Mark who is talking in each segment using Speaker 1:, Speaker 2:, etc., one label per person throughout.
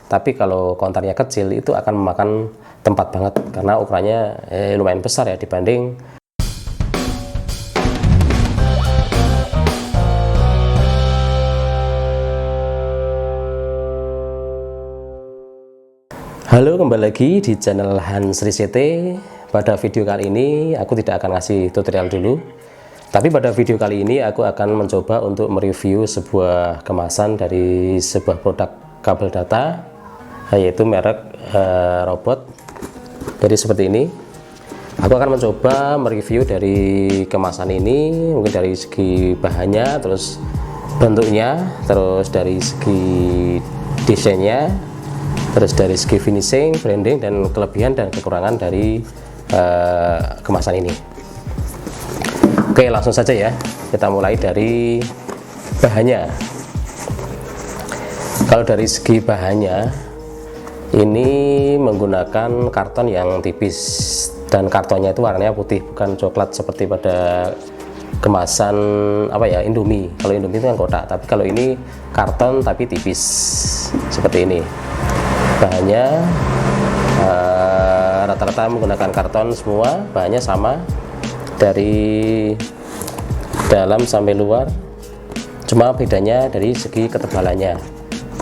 Speaker 1: tapi kalau kontarnya kecil itu akan memakan tempat banget karena ukurannya lumayan besar ya dibanding Halo, kembali lagi di channel Hans RCT. Pada video kali ini aku tidak akan ngasih tutorial dulu, tapi pada video kali ini aku akan mencoba untuk mereview sebuah kemasan dari sebuah produk kabel data, yaitu merek Robot. Jadi seperti ini. Aku akan mencoba mereview dari kemasan ini, mungkin dari segi bahannya, terus bentuknya, terus dari segi desainnya, terus dari segi finishing, branding, dan kelebihan dan kekurangan dari kemasan ini. Oke, langsung saja ya, kita mulai dari bahannya. Kalau dari segi bahannya, ini menggunakan karton yang tipis, dan kartonnya itu warnanya putih, bukan coklat seperti pada kemasan Indomie. Kalau Indomie itu kan kotak, tapi kalau ini karton tapi tipis seperti ini. Bahannya rata-rata menggunakan karton semua, bahannya sama dari dalam sampai luar, cuma bedanya dari segi ketebalannya.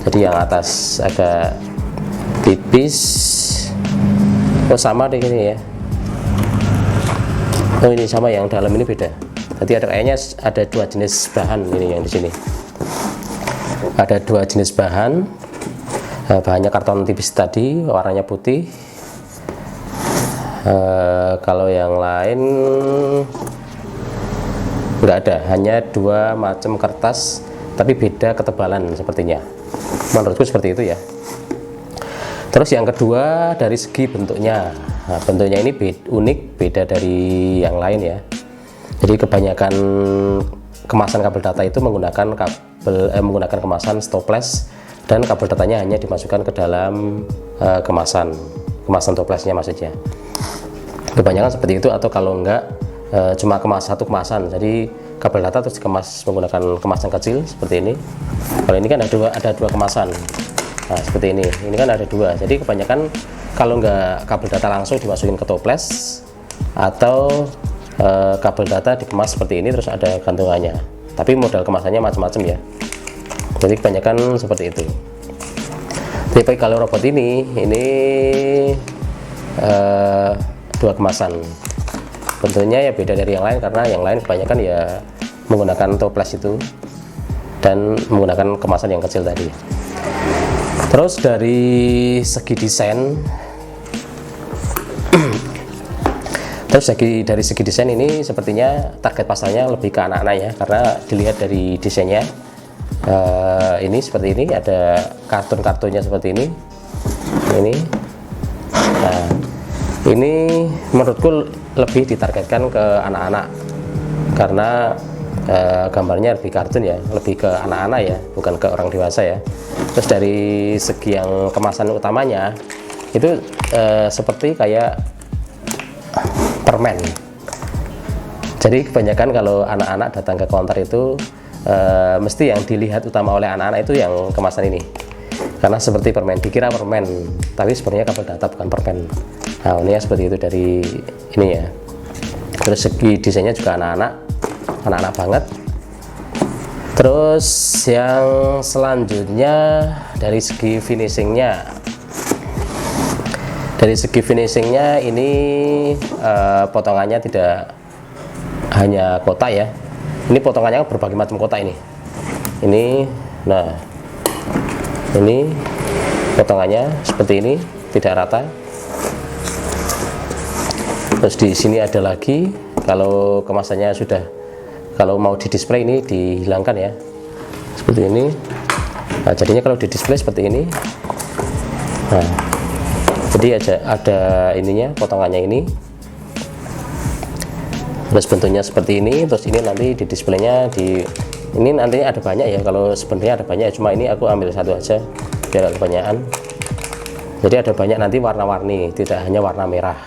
Speaker 1: Jadi yang atas agak tipis, sama deh ini ya. Oh, ini sama, yang dalam ini beda. Jadi kayaknya ada dua jenis bahan ini yang di sini. Ada dua jenis bahan. Bahannya karton tipis tadi, warnanya putih. Kalau yang lain nggak ada, hanya dua macam kertas tapi beda ketebalan sepertinya. Menurutku seperti itu ya. Terus yang kedua dari segi bentuknya. Nah, bentuknya ini unik, beda dari yang lain ya. Jadi kebanyakan kemasan kabel data itu menggunakan menggunakan kemasan stopless, dan kabel datanya hanya dimasukkan ke dalam kemasan toplesnya maksudnya. Kebanyakan seperti itu, atau kalau enggak cuma satu kemasan, jadi kabel data terus dikemas menggunakan kemasan kecil seperti ini. Kalau ini kan ada dua kemasan, nah seperti ini kan ada dua. Jadi kebanyakan kalau enggak kabel data langsung dimasukin ke toples, atau kabel data dikemas seperti ini terus ada gantungannya, tapi model kemasannya macam-macam ya. Jadi kebanyakan seperti itu. Tapi kalau robot ini dua kemasan. Bentuknya ya beda dari yang lain, karena yang lain kebanyakan ya menggunakan toples itu dan menggunakan kemasan yang kecil tadi. Terus dari segi desain, dari segi desain ini sepertinya target pasarnya lebih ke anak-anak ya, karena dilihat dari desainnya. Ini seperti ini, ada kartun-kartunnya seperti ini. Nah, ini menurutku lebih ditargetkan ke anak-anak, karena gambarnya lebih kartun ya, lebih ke anak-anak ya, bukan ke orang dewasa ya. Terus dari segi yang kemasan utamanya itu seperti kayak permen. Jadi kebanyakan kalau anak-anak datang ke counter itu mesti yang dilihat utama oleh anak-anak itu yang kemasan ini, karena seperti permen, dikira permen tapi sebenarnya kabel data, bukan permen. Nah, ini ya seperti itu dari ini ya. Terus segi desainnya juga anak-anak banget. Terus yang selanjutnya dari segi finishingnya, ini potongannya tidak hanya kotak ya. Ini potongannya berbagai macam kotak ini. Nah, ini potongannya seperti ini, tidak rata. Terus di sini ada lagi. Kalau kemasannya sudah, kalau mau di display ini dihilangkan ya, seperti ini. Nah, jadinya kalau di display seperti ini. Nah, jadi ada ininya, potongannya ini. Terus bentuknya seperti ini. Terus ini nanti di displaynya ini nantinya ada banyak ya, kalau sebenarnya ada banyak, cuma ini aku ambil satu aja biar agak kebanyakan. Jadi ada banyak nanti warna-warni, tidak hanya warna merah.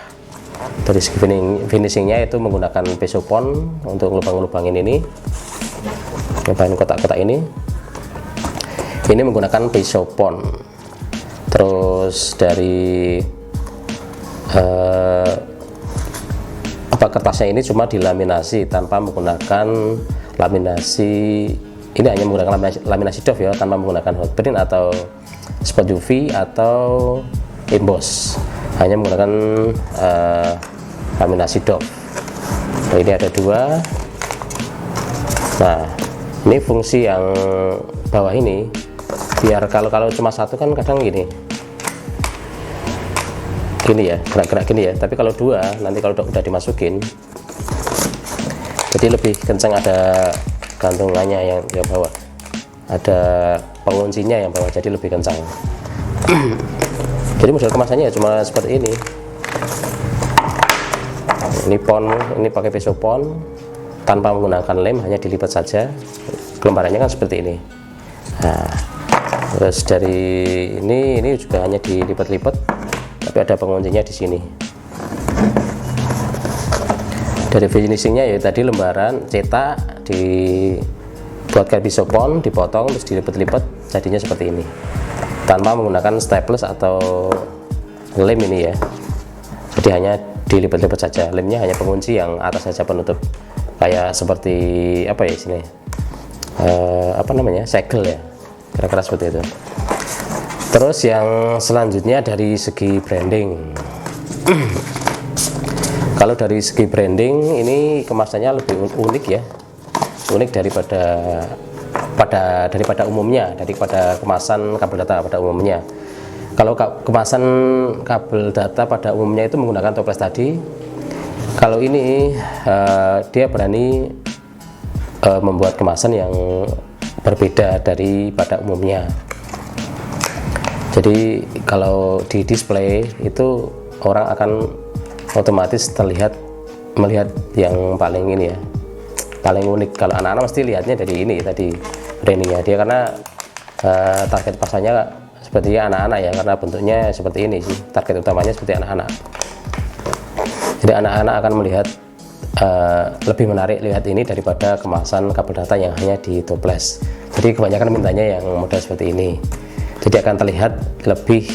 Speaker 1: Dari segi finishingnya itu menggunakan pesopon untuk lubang-lubangin ini, lubangin kotak-kotak ini menggunakan pesopon. Terus dari kertasnya ini cuma dilaminasi tanpa menggunakan laminasi, ini hanya menggunakan laminasi doff ya, tanpa menggunakan hot print atau spot UV atau emboss, hanya menggunakan laminasi doff. Nah, ini ada 2. Nah, ini fungsi yang bawah ini biar kalau cuma satu kan kadang gini ya, gerak-gerak gini ya, tapi kalau 2 nanti kalau udah dimasukin jadi lebih kencang, ada gantungannya yang bawah, ada penguncinya yang bawah, jadi lebih kencang. Jadi model kemasannya ya cuma seperti ini. Ini pon, ini pakai pisau pon tanpa menggunakan lem, hanya dilipat saja. Kelembarannya kan seperti ini. Nah, terus dari ini juga hanya dilipat-lipat, tapi ada penguncinya di sini. Dari finishingnya ya tadi lembaran cetak dibuatkan pisau pon, dipotong terus dilipat-lipat, jadinya seperti ini tanpa menggunakan staples atau lem ini ya. Jadi hanya dilipat-lipat saja, lemnya hanya pengunci yang atas saja penutup, kayak seperti apa ya sini apa namanya, segel ya, kira-kira seperti itu. Terus yang selanjutnya dari segi branding. Kalau dari segi branding ini kemasannya lebih unik ya, unik daripada umumnya, daripada kemasan kabel data pada umumnya. Kalau kemasan kabel data pada umumnya itu menggunakan toples tadi, kalau ini dia berani membuat kemasan yang berbeda daripada umumnya. Jadi kalau di display itu orang akan otomatis melihat yang paling ini ya, paling unik. Kalau anak-anak mesti lihatnya dari ini tadi, brandingnya dia, karena target pasarnya seperti anak-anak ya, karena bentuknya seperti ini sih, target utamanya seperti anak-anak. Jadi anak-anak akan melihat lebih menarik lihat ini daripada kemasan kabel data yang hanya di toples. Jadi kebanyakan mintanya yang model seperti ini, jadi akan terlihat lebih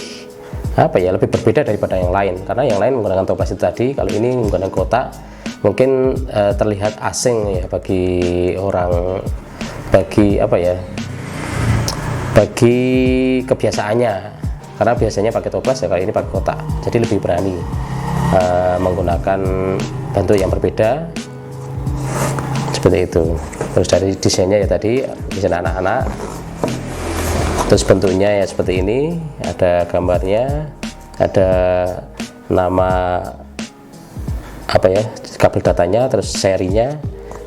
Speaker 1: lebih berbeda daripada yang lain, karena yang lain menggunakan toples itu tadi. Kalau ini menggunakan kotak mungkin terlihat asing ya bagi orang, bagi kebiasaannya, karena biasanya pakai toples ya, kali ini pakai kotak, jadi lebih berani menggunakan bentuk yang berbeda seperti itu. Terus dari desainnya ya tadi, desain anak-anak, terus bentuknya ya seperti ini, ada gambarnya, ada nama kabel datanya, terus serinya,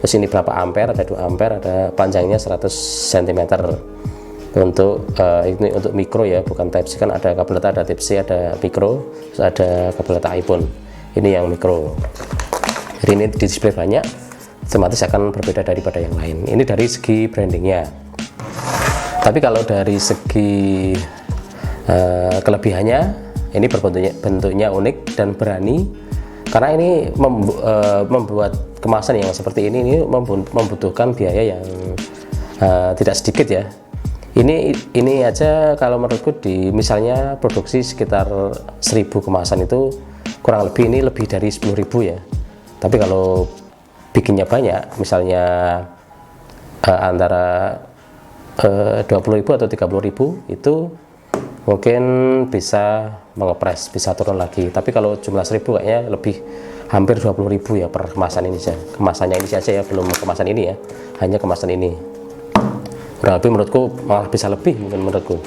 Speaker 1: terus ini berapa ampere, ada 2 ampere, ada panjangnya 100 cm untuk ini untuk mikro ya, bukan type C, kan ada kabel data, ada type C, ada mikro, terus ada kabel data iPhone, ini yang mikro. Jadi ini di display banyak, otomatis akan berbeda daripada yang lain. Ini dari segi brandingnya. Tapi kalau dari segi kelebihannya, ini bentuknya unik dan berani, karena ini membuat kemasan yang seperti ini membutuhkan biaya yang tidak sedikit ya. Ini aja kalau menurutku misalnya produksi sekitar 1000 kemasan itu kurang lebih ini lebih dari 10.000 ya. Tapi kalau bikinnya banyak, misalnya antara 20.000 atau 30.000, itu mungkin bisa mengepres, bisa turun lagi. Tapi kalau jumlah 1000 kayaknya lebih, hampir 20.000 ya per kemasan ini saja. Kemasannya ini saja ya, belum kemasan ini ya, hanya kemasan ini. Kurang lebih menurutku malah bisa lebih mungkin menurutku.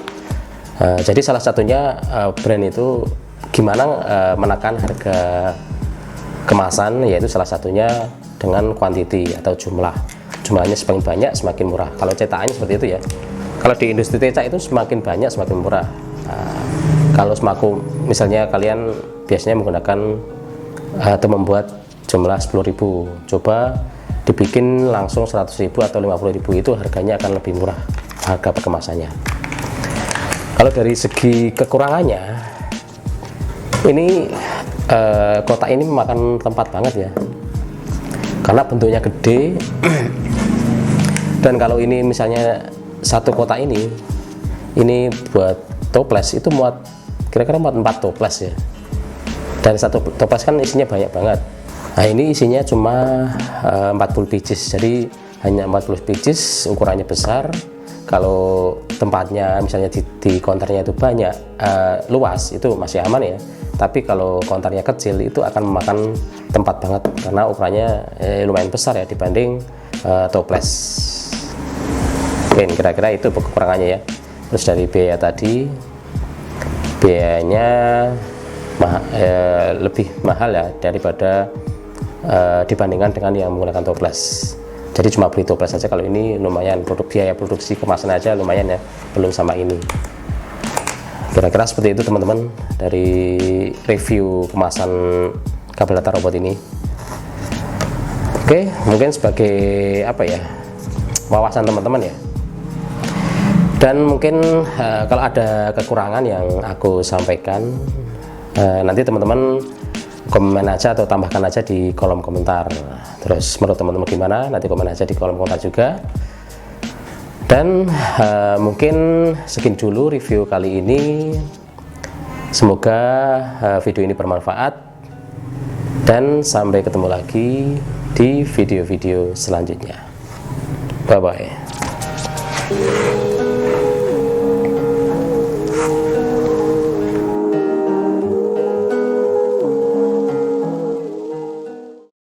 Speaker 1: Jadi salah satunya brand itu gimana menekan harga kemasan, yaitu salah satunya dengan quantity atau jumlahnya semakin banyak semakin murah. Kalau cetakannya seperti itu ya, kalau di industri cetak itu semakin banyak semakin murah. Kalau misalnya kalian biasanya menggunakan atau membuat jumlah 10.000, coba dibikin langsung 100.000 atau 50.000, itu harganya akan lebih murah harga perkemasannya. Kalau dari segi kekurangannya, ini kotak ini memakan tempat banget ya, karena bentuknya gede. Dan kalau ini misalnya satu kotak ini buat toples itu muat kira-kira muat 4 toples ya, dan satu toples kan isinya banyak banget. Nah ini isinya cuma 40 pieces, jadi hanya 40 pieces, ukurannya besar. Kalau tempatnya misalnya di konternya itu banyak luas, itu masih aman ya. Tapi kalau konternya kecil itu akan memakan tempat banget karena ukurannya lumayan besar ya dibanding toples. Oke, kira-kira itu kekurangannya ya. Terus dari biaya tadi, biayanya lebih mahal ya daripada dibandingkan dengan yang menggunakan toples. Jadi cuma beli toples saja. Kalau ini lumayan, biaya produksi kemasan aja lumayan ya, belum sama ini. Kira-kira seperti itu teman-teman dari review kemasan kabel data robot ini. Oke, mungkin sebagai apa ya, wawasan teman-teman ya. Dan mungkin kalau ada kekurangan yang aku sampaikan, nanti teman-teman komen aja atau tambahkan aja di kolom komentar. Terus menurut teman-teman gimana, nanti komen aja di kolom komentar juga. Dan mungkin sekian dulu review kali ini. Semoga video ini bermanfaat, dan sampai ketemu lagi di video-video selanjutnya. Bye bye.